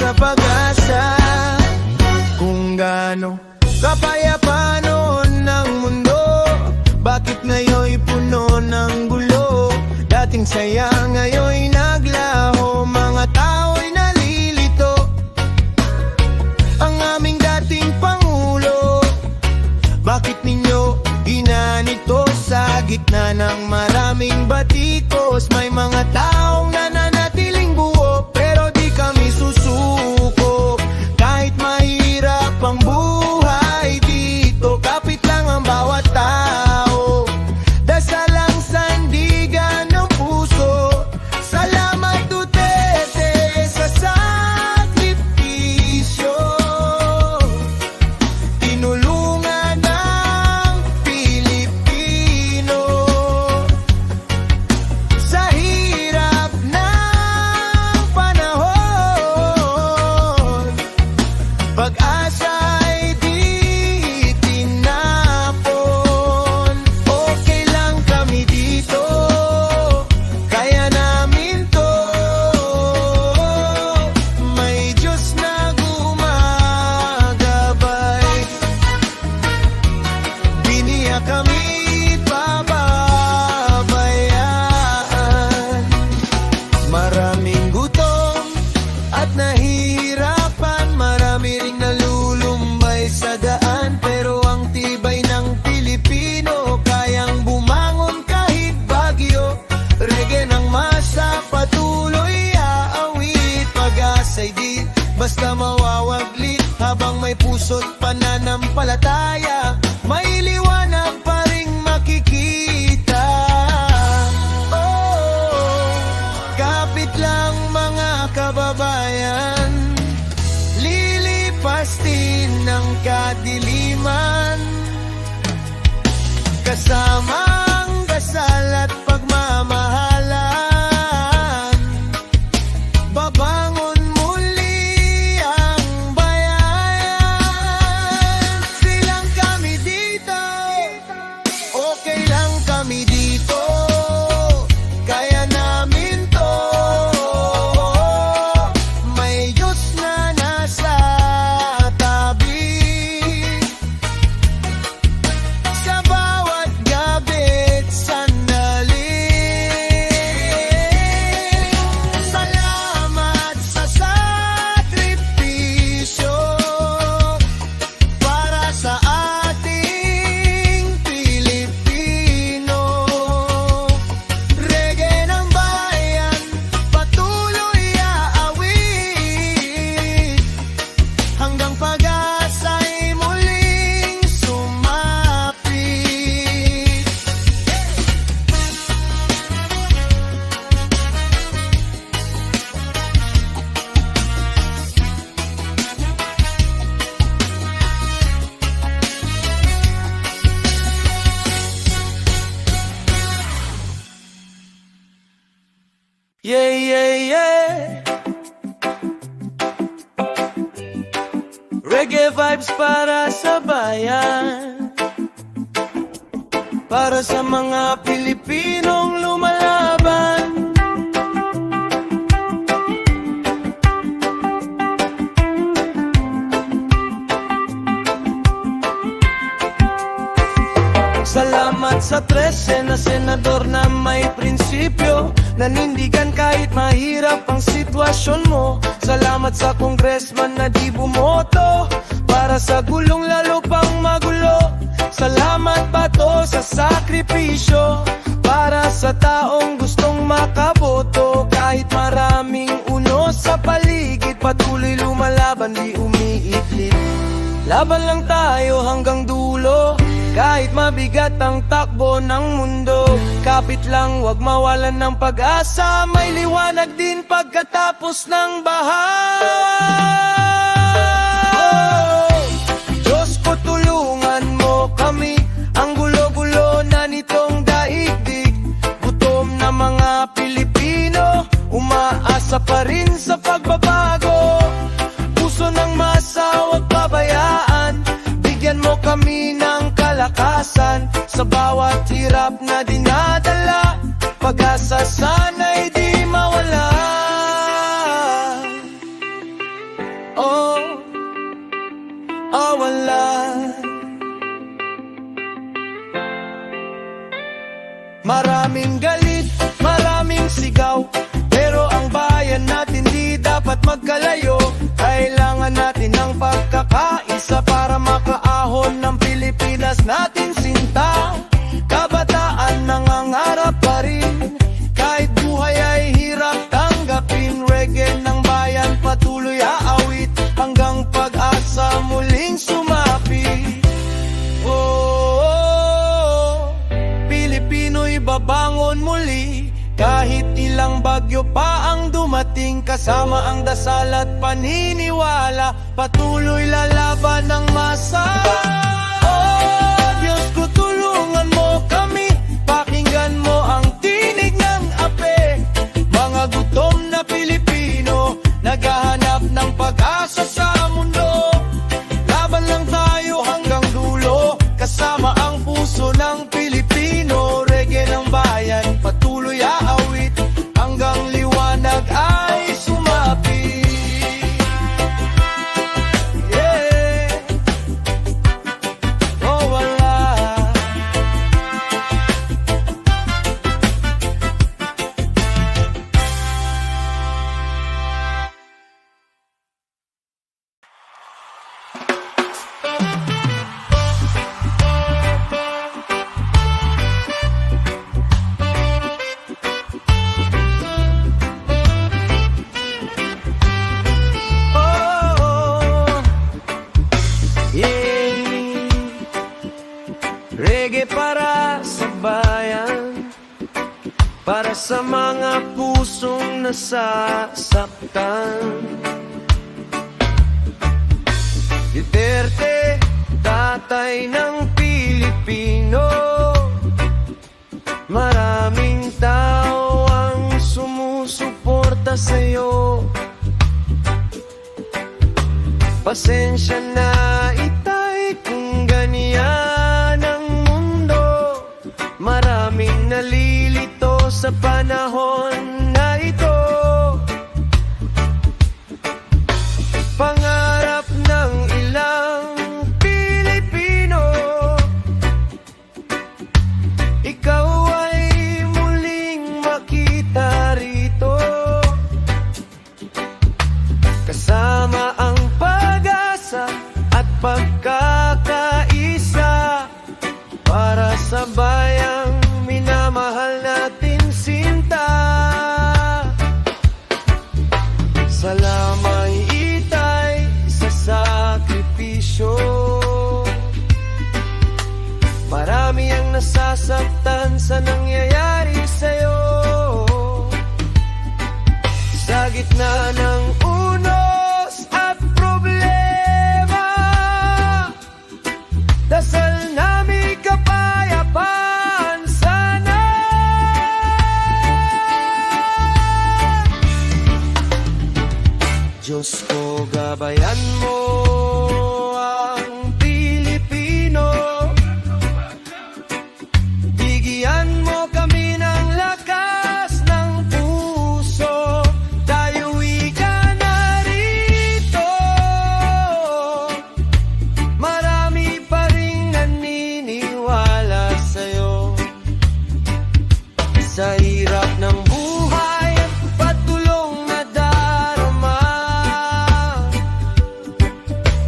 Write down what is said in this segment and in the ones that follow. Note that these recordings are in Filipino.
sa pag-asa. Kung gaano kapayapa noon ng mundo, bakit ngayon'y puno ng gulo? Dating saya ngayon'y naglaho, mga tao'y nalilito. Ang aming dating Pangulo, bakit ninyo ginanito? Sa gitna ng maraming batikos, may mga taong nananatiling buo, pero di kami susuko. Kahit mahirap ang buhay dito, kapit lang ang bawat tao. Dasal ang sandigan ng puso. Salamat Duterte sa sakripisyo. Tinulungan ng Pilipino sa hirap ng panahon. Pag-asa'y di tinapon. Okay lang kami dito, kaya namin to. May Diyos na gumagabay. Di niya kami pababayaan. Maraming gutom at nahihirapan, marami ring nalulumbay sa daan, pero ang tibay ng Pilipino kayang bumangon kahit bagyo. Reggae ng masa patuloy aawit, pag-asa'y di basta mawawaglit. Habang may puso't pananampalataya, may liwanag pa ring makikita. Oh, kapit lang mga kababayan, lilipas din ng kadiliman. Kasama ang dasal at pagmamahalan, babangon muli ang bayan. Silang kami dito, okay lang kami dito, kaya namin to. May Diyos na nasa tabi sa bawat gabit sandali. Salamat sa sakripisyo para sa ating Pilipino. Reggae ng bayan, patuloy aawit, hanggang pag-asa'y muling sumapit. Yeah, yeah, yeah. Reggae vibes para sa bayan, para sa mga Pilipinong lumalaban. Salamat sa 13 na senador na may prinsipyo, nanindigan kahit mahirap ang sitwasyon mo. Salamat sa congressman na di bumoto para sa gulong lalo pang magulo. Salamat pa to sa sakripisyo para sa taong gustong makaboto. Kahit maraming uno sa paligid, patuloy lumalaban, di umiidlit. Laban lang tayo hanggang dulo, kahit mabigat ang takbo ng mundo. Kapit lang, wag mawalan ng pag-asa, may liwanag din pagkatapos ng baha. Oh, Diyos ko tulungan mo kami, ang gulo-gulo na nitong daigdig. Gutom na mga Pilipino, umaasa pa rin sa pagbabago. Puso ng masa, wag pabayaan, bigyan mo kami ng kalakasan. Sa bawat hirap na dinadala, pag-asa sana'y di mawala. magkalayo. Kailangan natin ng pagkakaisa para makaahon ng Pilipinas natin sinta. Kabataan nangangarap pa rin, kahit buhay ay hirap tanggapin. Reggae ng bayan patuloy aawit, hanggang pag-asa muling sumapit. Oh, Pilipino'y babangon muli, kahit ilang bagyo pa ang dumating. Kasama ang dasal at paniniwala, patuloy lalaban ng masa. Oh, Diyos ko tulungan mo kami, pakinggan mo ang tinig ng ape. Mga gutom na Pilipino, naghahanap ng pag-asa sa mundo. Laban lang tayo hanggang dulo, kasama ang puso ng Pilipino. Reggae ng bayan, patuloy aawit, hanggang liwanag ay sumapit. Yeah. Oh, wala. Reggae para sa bayan, para sa mga pusong nasasaktan. Duterte, tatay ng Pilipino, maraming tao ang sumusuporta sa'yo. Pasensya na itay kung ganyan ang mundo. Maraming nalilito sa panahon na ito. Pangarap ng ilang Pilipino, ikaw ay muling makita rito, kasama ang pag-asa at pagkakaisa, para sa bayang minamahal natin sinta. Salamat itay sa sakripisyo, marami ang nasasaktan sa nangyayari sa'yo. Sa gitna ng unos at problema, dasal namin kapayapaan sana. Diyos ko, gabayan mo ang Pilipino, bigyan mo kami ng lakas ng puso. Tayo'y ka na rito, marami pa rin naniniwala sa'yo. Sa hirap ng buhay, patulong na darama,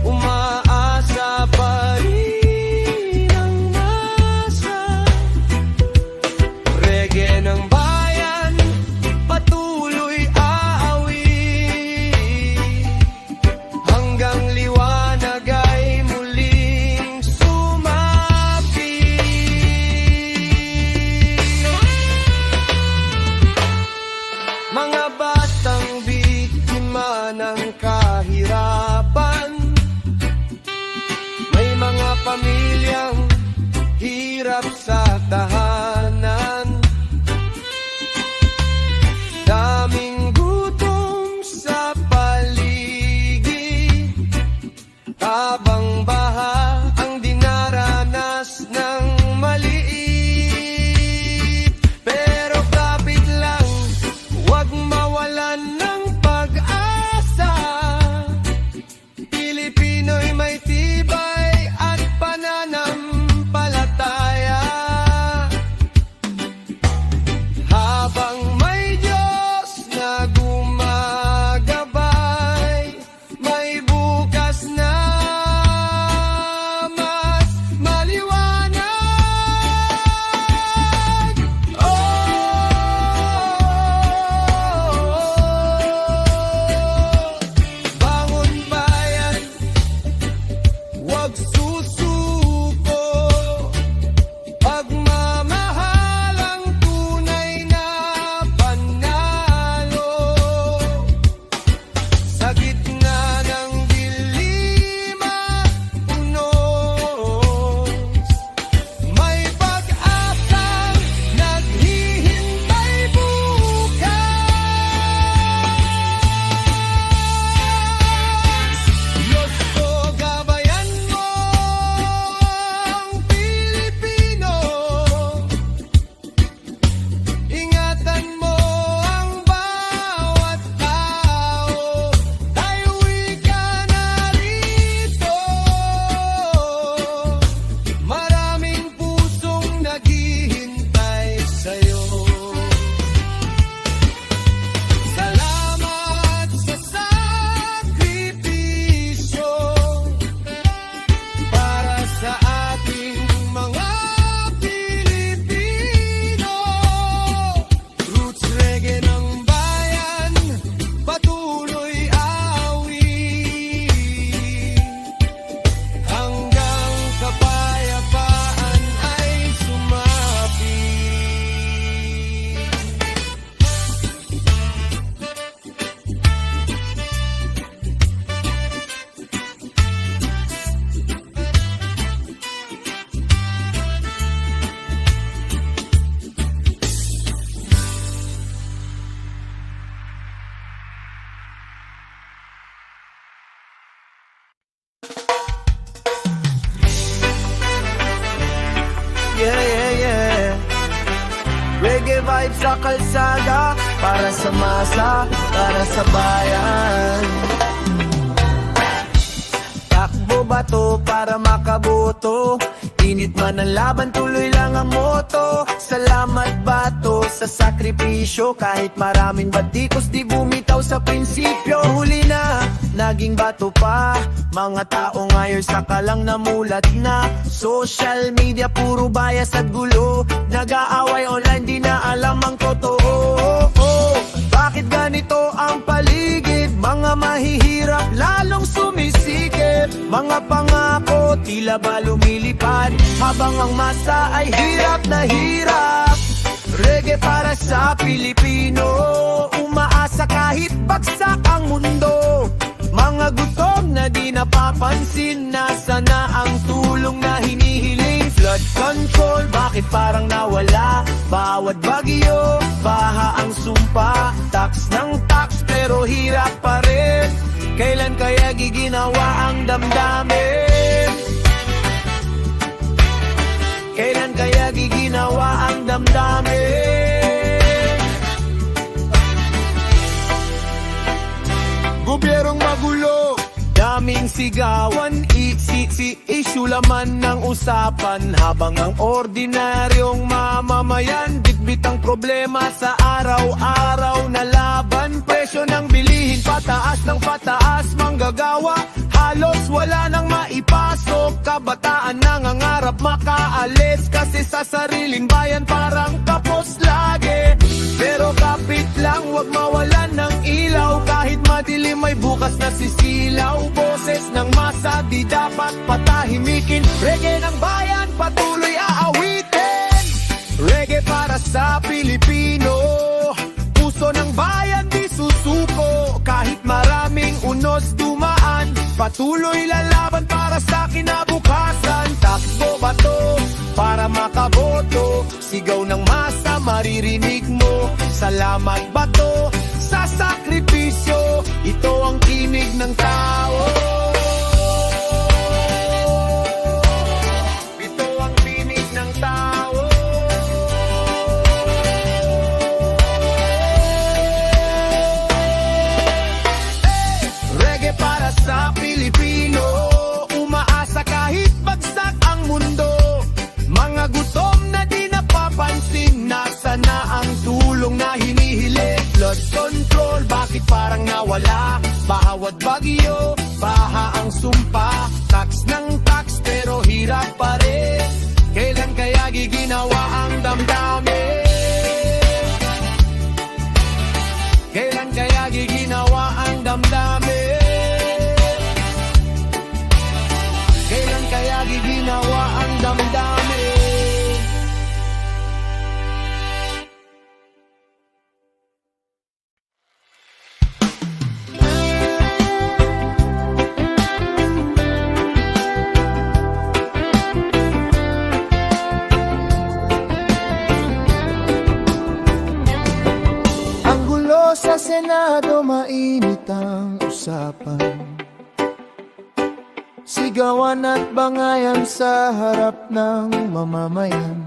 umaasa pa rin ang masa. Reggae ng bayan, patuloy aawit, hanggang liwanag ay muling sumapit. Mga batang biktima ng kahirapan, may mga pamilyang hirap sa tahanan, daming gutom sa paligid, habang baha ang dinaranas ng maliit. Pero kapit lang, huwag mawalan ng pag-asa, vibe sa kalsada, para sa masa, para sa bayan. Takbo ba to para makaboto? Init man ang laban, tuloy lang ang moto. Salamat ba to sa sakripisyo? Kahit maraming batikos, di bumitaw sa prinsipyo. Huli na, naging bato pa. Mga tao ngayon saka lang namulat na. Social media, puro bias at gulo. Nag-aaway online, di na alam ang totoo. Bakit ganito ang paligid? Mga mahihirap lalong sumisikip. Mga pangako tila ba lumilipad, habang ang masa ay hirap na hirap. Reggae para sa Pilipino, umaasa kahit bagsak ang mundo. Mga gutom na di napapansin, nasa na ang tulong na hinihiling? Flood control, bakit parang nawala? Bawat bagyo, baha ang sumpa. Tax ng tax pero hirap pa rin. Kailan kaya giginawa ang damdamin? Kailan kaya giginawa ang damdamin? Gobyernong magulo, daming sigawan, issue laman ng usapan. Habang ang ordinaryong mamamayan, bitbit ang problema sa araw-araw na laban. Presyo ng bilihin, pataas ng pataas, manggagawa halos wala nang maipasok. Kabataan nangangarap makaalis, kasi sa sariling bayan parang kapos lagi. Pero kapit lang, wag mawalan ng ilaw. Kahit madilim may bukas na sisilaw. Boses ng masa di dapat patahimikin. Reggae ng bayan patuloy aawitin. Reggae para sa Pilipino, puso ng bayan di susuko. Kahit maraming unos dumaan, patuloy lalaban para sa kinabukasan. Takbo ba to para makaboto? Sigaw ng masa maririnig mo. Salamat ba to sa sakripisyo? Ito ang tinig ng tao. Ito ang tinig ng tao. Reggae para sa Pilipino, umaasa kahit bagsak ang mundo. Mga gutom na di napapansin, nasa na ang tulong na hinihiling? Flood control, bakit parang nawala? Bawat bagyo, baha ang sumpa. Tax ng tax pero hirap pa rin. Kailan kaya giginawa ang damdamin? Kailan kaya giginawa ang damdamin? Kailan kaya giginawa ang damdamin? Ang gulo sa Senado, mainit ang usapan. Sigawan at bangayan sa harap ng mamamayan.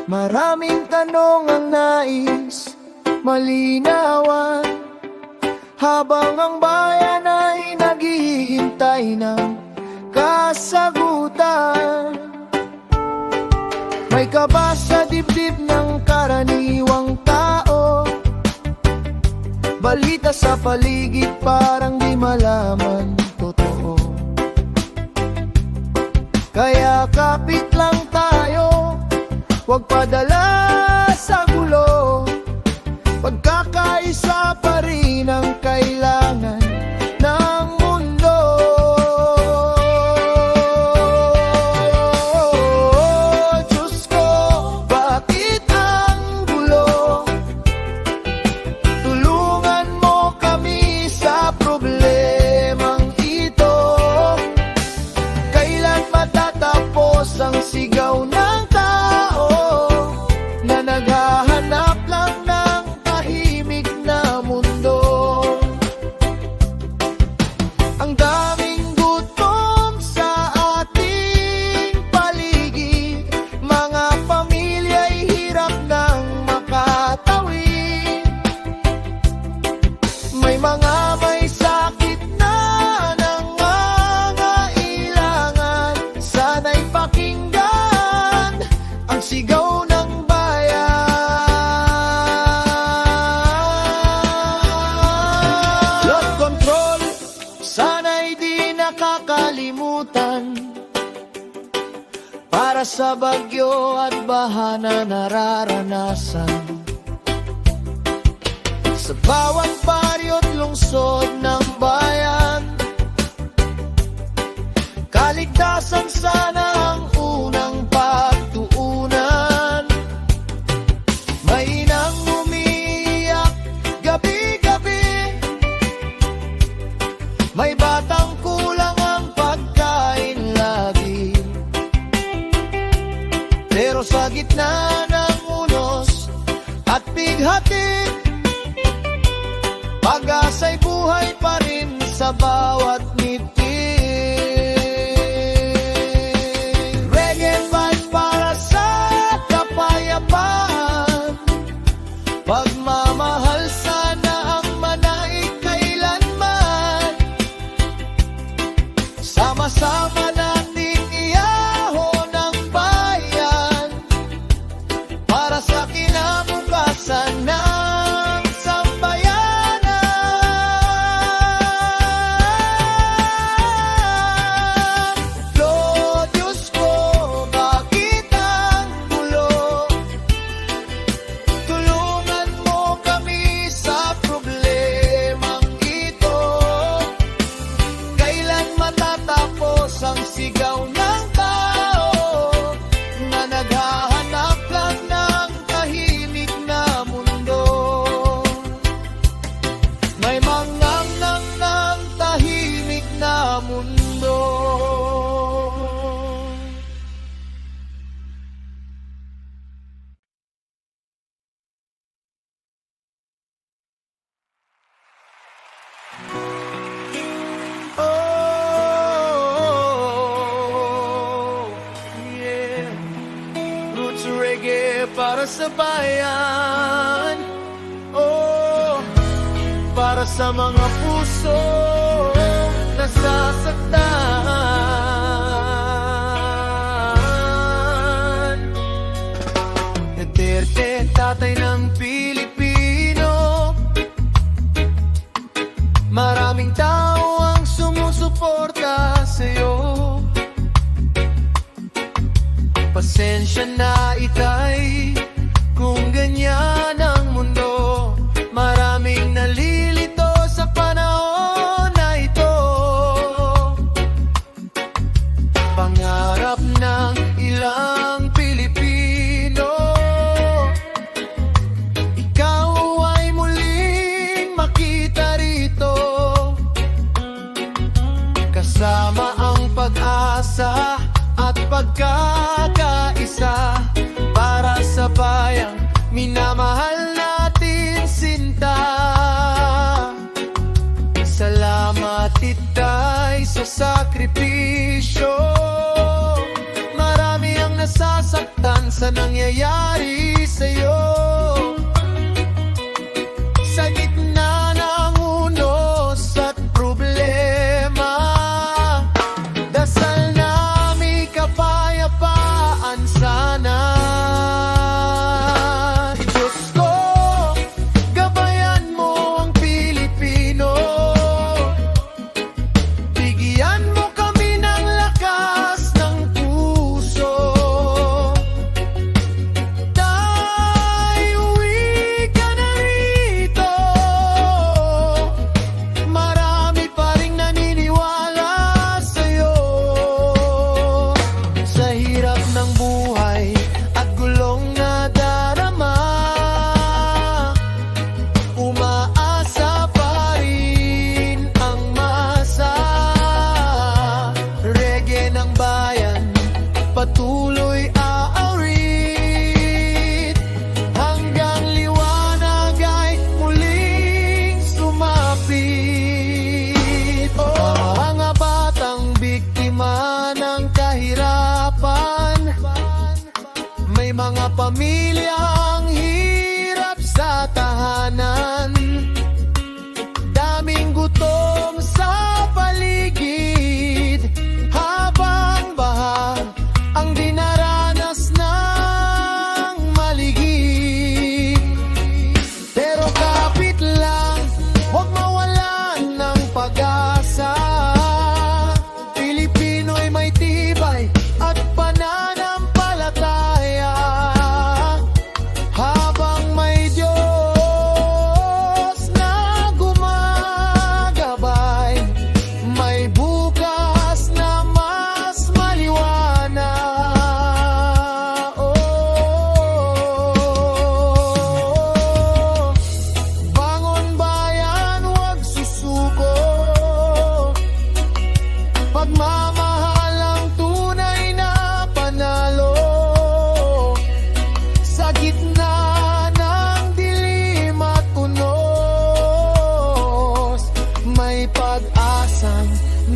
Maraming tanong ang nais malinawan, habang ang bayan ay naghihintay ng kasagutan. May kaba sa dibdib ng karaniwang tao. Balita sa paligid parang di malaman totoo. Kaya kapit lang tayo, huwag padala sa gulo. Pagkakaisa pa rin ang kailangan ng mundo. Diyos ko, bakit ang gulo? Tulungan mo kami sa problemang ito. Kailan matatapos ang sigaw ng tao na naghahanap lang ng tahimik na mundo? may sakit na nangangailangan, sana'y pakinggan ang sigaw ng bayan. Flood control, sana'y di nakakalimutan, para sa bagyo at baha na nararanasan. Sa bawat baryo't lungsod ng bayan, kaligtasan sana ang unang pagtuunan. Mainang umiiyak gabi-gabi, may batang kulang ang pagkain lagi. Pero sa gitna ng unos at bighati, pag-asa'y buhay pa rin sa bawat ngiti. Reggae vibe para sa kapayapaan, pagmamahal sana ang manaig kailanman. Sama-sama nating iahon ang bayan, para sa kinabukasan ng sambayanan. Ang sigaw ng tao na naghahanap lang ng tahimik na mundo. May mangamnam ng tahimik na mundo. Reggae para sa bayan, oh, para sa mga puso nasasaktan. Duterte, tatay ng Pilipino, maraming tao ang sumusuporta sa'yo. Pasensya na itay, kung ganyan ang mundo. Maraming nalilito sa panahon na ito. Pangarap ng ilang Pilipino, ikaw ay muling makita rito, kasama ang pag-asa at pagkakaisa, para sa bayang minamahal natin sinta. Salamat itay sa sakripisyo, marami ang nasasaktan sa nangyayari sa'yo. Sa gitna ng unos at problema, dasal kapayapaan sana. Diyos ko, gabayan mo ang Pilipino, bigyan mo kami ng lakas ng puso.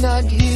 naghihintay